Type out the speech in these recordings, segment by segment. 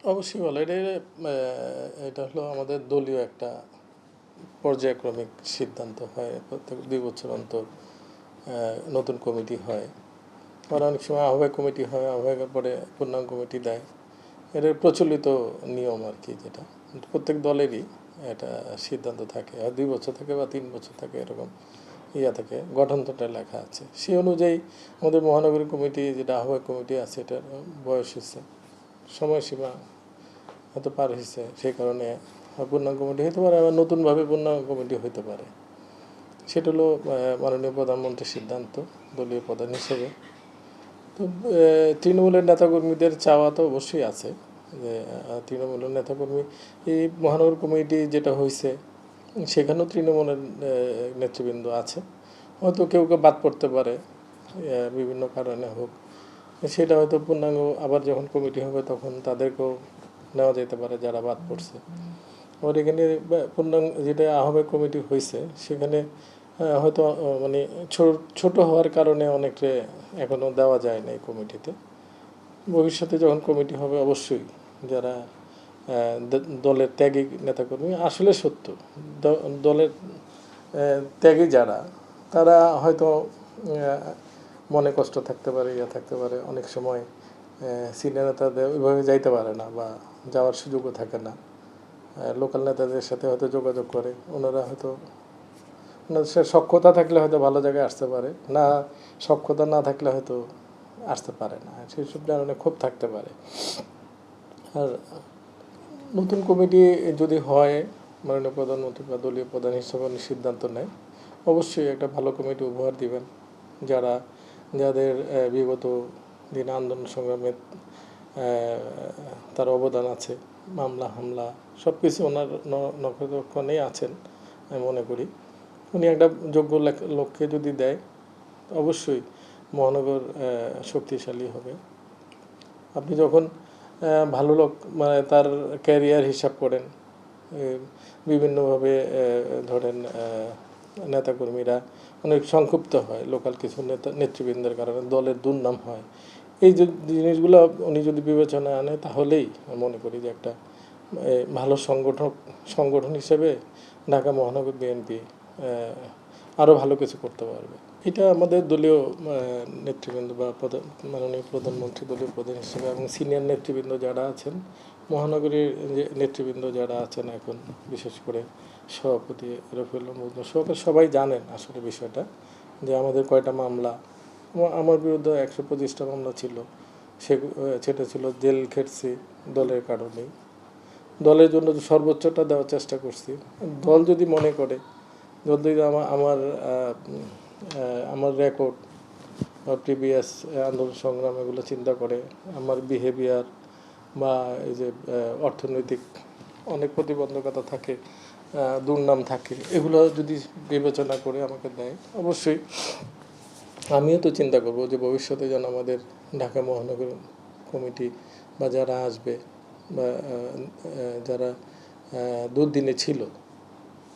অবশ্যই ভালো। এটা হলো আমাদের দলীয় একটা পর্যায়ক্রমিক সিদ্ধান্ত হয়। প্রত্যেক ২ বছর অন্তর নতুন কমিটি হয়। আবার অনেক সময় আহ্বায়ক কমিটি হয়, আহ্বায়কের পরে পূর্ণাঙ্গ কমিটি দেয়। এটা প্রচলিত নিয়ম আরকি যেটা। প্রত্যেক দলেরই একটা সিদ্ধান্ত থাকে। হয় ২ বছর থাকে বা ৩ বছর থাকে এরকম থাকে, গঠনতন্ত্রে লেখা আছে। সেই অনুযায়ী আমাদের মহানগরী কমিটি যেটা আহ্বায়ক কমিটি আছে এটার বয়স হয়েছে, সময়সীমা হয়তো পার হয়েছে, সেই কারণে পূর্ণাঙ্গ কমিটি হতে পারে, আবার নতুনভাবে পূর্ণাঙ্গ কমিটি হতে পারে। সেটা হলো মাননীয় প্রধানমন্ত্রীর সিদ্ধান্ত দলীয় প্রধান হিসেবে। তো তৃণমূলের নেতাকর্মীদের চাওয়া তো অবশ্যই আছে যে তৃণমূলের নেতাকর্মী এই মহানগর কমিটি যেটা হয়েছে সেখানেও তৃণমূলের নেতৃবৃন্দ আছে, হয়তো কেউ কেউ বাদ পড়তে পারে বিভিন্ন কারণে হোক, সেটা হয়তো পূর্ণাঙ্গ আবার যখন কমিটি হবে তখন তাদেরকেও নেওয়া যেতে পারে যারা বাদ পড়ছে। আবার এখানে পূর্ণাঙ্গ যেটা আহ্বায়ক কমিটি হয়েছে সেখানে হয়তো মানে ছোট হওয়ার কারণে অনেকটা এখনও দেওয়া যায় না এই কমিটিতে। ভবিষ্যতে যখন কমিটি হবে অবশ্যই যারা দলের ত্যাগী নেতাকর্মী, আসলে সত্য দলের ত্যাগী যারা, তারা হয়তো মনে কষ্ট থাকতে পারে, থাকতে পারে, অনেক সময় সিনিয়র নেতাদের ওইভাবে যাইতে পারে না বা যাওয়ার সুযোগও থাকে না। লোকাল নেতাদের সাথে হয়তো যোগাযোগ করে, ওনারা হয়তো ওনাদের সক্ষতা থাকলে হয়তো ভালো জায়গায় আসতে পারে, না সক্ষতা না থাকলে হয়তো আসতে পারে না, সেই সব কারণে ক্ষোভ থাকতে পারে। আর নতুন কমিটি যদি হয়, মাননীয় প্রধানমন্ত্রী বা দলীয় প্রধান হিসেবে সিদ্ধান্ত নেয়, অবশ্যই একটা ভালো কমিটি উপহার দিবেন, যাদের বিগত দিন আন্দোলন সংগ্রামে তার অবদান আছে, মামলা হামলা সব কিছু ওনার নখদর্পণেই আছেন আমি মনে করি। উনি একটা যোগ্য লোককে যদি দেয় অবশ্যই মহানগর শক্তিশালী হবে। আপনি যখন ভালো লোক মানে তার ক্যারিয়ার হিসাব করেন, বিভিন্নভাবে ধরেন নেতাকর্মীরা অনেক সংক্ষুব্ধ হয় লোকাল কিছু নেতৃবৃন্দের কারণে, দলের দুর্নাম হয়, এই যে জিনিসগুলো উনি যদি বিবেচনায় আনে তাহলেই মনে করি যে একটা ভালো সংগঠন হিসেবে ঢাকা মহানগর বিএনপি আরও ভালো কিছু করতে পারবে। এটা আমাদের দলীয় নেতৃবৃন্দ বা মাননীয় প্রধানমন্ত্রী দলীয় প্রধান হিসেবে এবং সিনিয়র নেতৃবৃন্দ যারা আছেন, মহানগরীর যে নেতৃবৃন্দ যারা আছেন এখন, বিশেষ করে সভাপতি রফিউল মজনু সহকারে সবাই জানেন আসলে বিষয়টা, যে আমাদের কয়টা মামলা, আমার বিরুদ্ধে 125টা মামলা ছিল, সেটা ছিল জেল খেটছি দলের কারণেই। দলের জন্য সর্বোচ্চটা দেওয়ার চেষ্টা করছি। দল যদি মনে করে, যদি আমার রেকর্ড বা প্রিভিয়াস আন্দোলন সংগ্রাম এগুলো চিন্তা করে, আমার বিহেভিয়ার বা এই যে অর্থনৈতিক অনেক প্রতিবন্ধকতা থাকে, দুর্নাম থাকে, এগুলো যদি বিবেচনা করে আমাকে দেয়, অবশ্যই আমিও তো চিন্তা করব যে ভবিষ্যতে যেন আমাদের ঢাকা মহানগর কমিটি বা যারা আসবে বা যারা দুর্দিনে ছিল,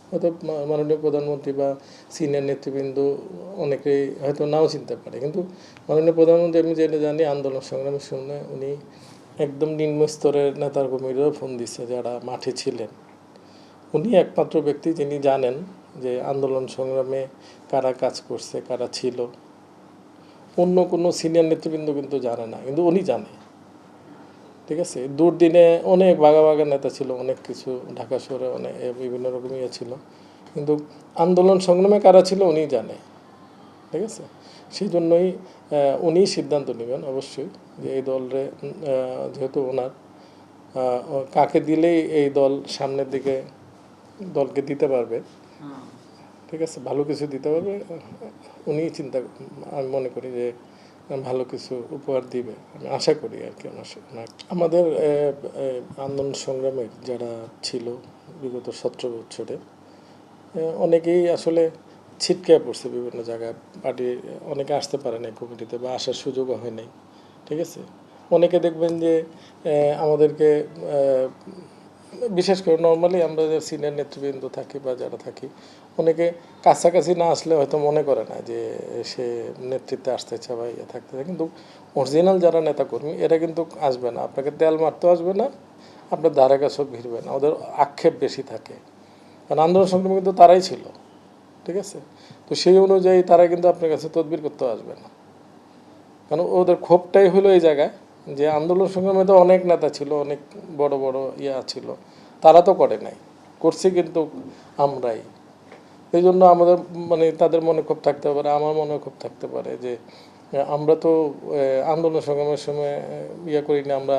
হয়তো মাননীয় প্রধানমন্ত্রী বা সিনিয়র নেতৃবৃন্দ অনেকেই হয়তো নাও চিনতে পারে, কিন্তু মাননীয় প্রধানমন্ত্রী আমি যেটা জানি আন্দোলন সংগ্রামের সময় উনি একদম নিম্ন স্তরের নেতার কর্মীরাও ফোন দিচ্ছে যারা মাঠে ছিলেন। উনি একমাত্র ব্যক্তি যিনি জানেন যে আন্দোলন সংগ্রামে কারা কাজ করছে, কারা ছিল। অন্য কোনো সিনিয়র নেতৃবৃন্দ কিন্তু জানে না, কিন্তু উনি জানে। ঠিক আছে, দুর্দিনে অনেক বাঘা বাঘা নেতা ছিল, অনেক কিছু ঢাকা শহরে অনেক বিভিন্ন রকম ছিল, কিন্তু আন্দোলন সংগ্রামে কারা ছিল উনি জানে। ঠিক আছে, সেই জন্যই উনি সিদ্ধান্ত নেবেন অবশ্যই যে এই দলরে, যেহেতু ওনার কাকে দিলেই এই দল সামনের দিকে দলকে দিতে পারবে, ঠিক আছে, ভালো কিছু দিতে পারবে, উনি আমি মনে করি যে ভালো কিছু উপহার দিবে, আমি আশা করি আর কি। আমাদের আন্দোলন সংগ্রামের যারা ছিল বিগত 17 বছরে, অনেকেই আসলে ছিটকে পড়ছে বিভিন্ন জায়গায়, পার্টি অনেকে আসতে পারে নাই কমিটিতে বা আসার সুযোগও হয় নাই। ঠিক আছে, অনেকে দেখবেন যে আমাদেরকে বিশেষ করে নর্মালি আমরা যে সিনিয়র নেতৃবৃন্দ থাকি বা যারা থাকি, অনেকে কাছাকাছি না আসলে হয়তো মনে করে না যে সে নেতৃত্বে আসতে চায় বা থাকতে চায়, কিন্তু অরিজিনাল যারা নেতাকর্মী এরা কিন্তু আসবে না, আপনাকে তেল মারতেও আসবে না, আপনার ধারে কাছেও ভিড়বে না, ওদের আক্ষেপ বেশি থাকে। কারণ আন্দোলন সংগ্রামে কিন্তু তারাই ছিল, ঠিক আছে? তো সেই অনুযায়ী তারা কিন্তু আপনার কাছে তদবির করতে আসবে না, কারণ ওদের ক্ষোভটাই হলো এই জায়গায় যে আন্দোলন সংগ্রামে তো অনেক নেতা ছিল, অনেক বড় বড় ইয়া ছিল, তারা তো করে নাই, করছি কিন্তু আমরাই। এই জন্য আমাদের মানে তাদের মনে ক্ষোভ থাকতে পারে, আমার মনে ক্ষোভ থাকতে পারে যে আমরা তো আন্দোলন সংগ্রামের সময় ইয়া করি না, আমরা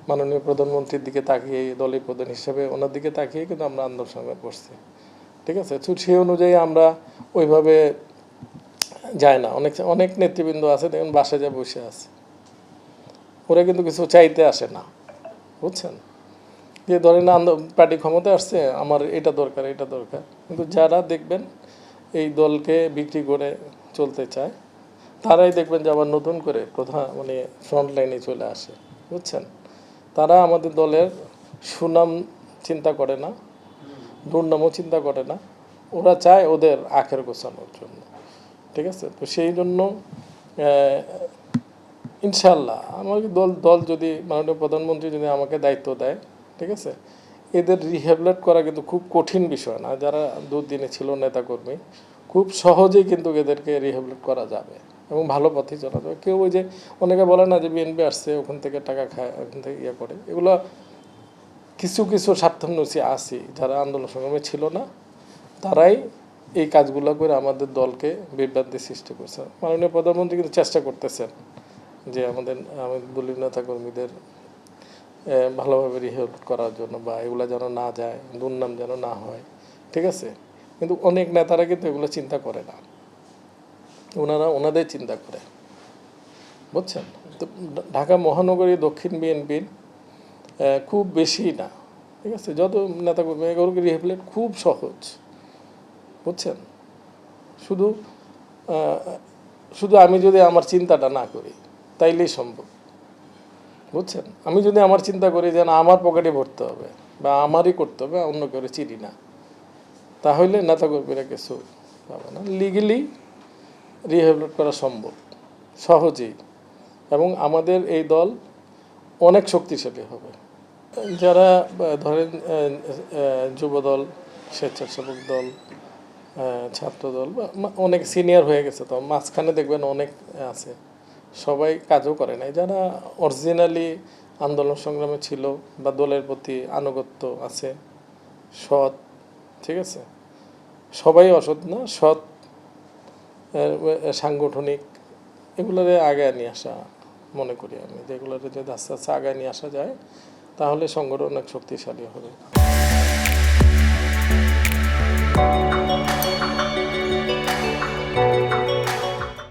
মাননীয় প্রধানমন্ত্রীর দিকে তাকিয়ে, দলের প্রধান হিসেবে ওনার দিকে তাকিয়ে কিন্তু আমরা আন্দোলন সংগ্রাম করছি, ঠিক আছে? তো সেই অনুযায়ী আমরা ওইভাবে যায় না। অনেক অনেক নেতৃবৃন্দ আছে দেখুন বাসায় যা বসে আছে, ওরা কিন্তু কিছু চাইতে আসে না, বুঝছেন? যে ধরেন পার্টি ক্ষমতায় আসছে, আমার এটা দরকার এটা দরকার, কিন্তু যারা দেখবেন এই দলকে বিক্রি করে চলতে চায় তারাই দেখবেন যে আবার নতুন করে মানে ফ্রন্ট লাইনে চলে আসে, বুঝছেন? তারা আমাদের দলের সুনাম চিন্তা করে না, দুর্নামও চিন্তা করে না, ওরা চায় ওদের আখের গোছানোর জন্য, ঠিক আছে? তো সেই জন্য ইনশাল্লাহ আমাকে দল যদি মাননীয় প্রধানমন্ত্রী যদি আমাকে দায়িত্ব দেয়, ঠিক আছে, এদের রিহ্যাবিলিট করা কিন্তু খুব কঠিন বিষয় না। যারা দুদিনে ছিল নেতাকর্মী, খুব সহজেই কিন্তু এদেরকে রিহ্যাবিলিট করা যাবে এবং ভালো পথে চলা যাবে। কেউ ওই যে অনেকে বলে না যে বিএনপি আসছে ওখান থেকে টাকা খায়, ওখান থেকে ইয়ে করে, এগুলো কিছু কিছু স্বার্থান্বেষী আছে যারা আন্দোলন সংগ্রামে ছিল না, তারাই এই কাজগুলো করে আমাদের দলকে বিভ্রান্তি সৃষ্টি করছে। মাননীয় প্রধানমন্ত্রী কিন্তু চেষ্টা করতেছেন যে আমাদের দলীয় নেতাকর্মীদের ভালোভাবে রিহ্যাবিলিট করার জন্য, বা এগুলো যেন না যায়, দুর্নাম যেন না হয়, ঠিক আছে? কিন্তু অনেক নেতারা কিন্তু এগুলো চিন্তা করে না, ওনারা ওনাদের চিন্তা করে, বুঝছেন? তো ঢাকা মহানগরী দক্ষিণ বিএনপির খুব বেশি না, ঠিক আছে, যত নেতাকর্মী এগুলোকে রিহ্যাবিলিট খুব সহজ, বুঝছেন? শুধু শুধু আমি যদি আমার চিন্তাটা না করি তাইলেই সম্ভব, বুঝছেন? আমি যদি আমার চিন্তা করি যে না আমার পকেটে ভরতে হবে বা আমারই করতে হবে, অন্য কেউ চিনি না, তাহলে নেতাকর্মীরা কিছু পাবে না। লিগেলি রিহ্যাবিলিট করা সম্ভব সহজেই, এবং আমাদের এই দল অনেক শক্তিশালী হবে। যারা ধরেন যুবদল, স্বেচ্ছাসেবক দল, ছাত্রদল বা অনেক সিনিয়র হয়ে গেছে, তো মাঝখানে দেখবেন অনেক আছে, সবাই কাজও করে নাই। যারা অরিজিনালি আন্দোলন সংগ্রামে ছিল বা দলের প্রতি আনুগত্য আছে, সৎ, ঠিক আছে, সবাই অসৎ না, সৎ, সাংগঠনিক, এগুলোরে আগে নিয়ে আসা মনে করি আমি, যেগুলোরে যদি আস্তে আস্তে আগে নিয়ে আসা যায় তাহলে সংগঠন অনেক শক্তিশালী হবে।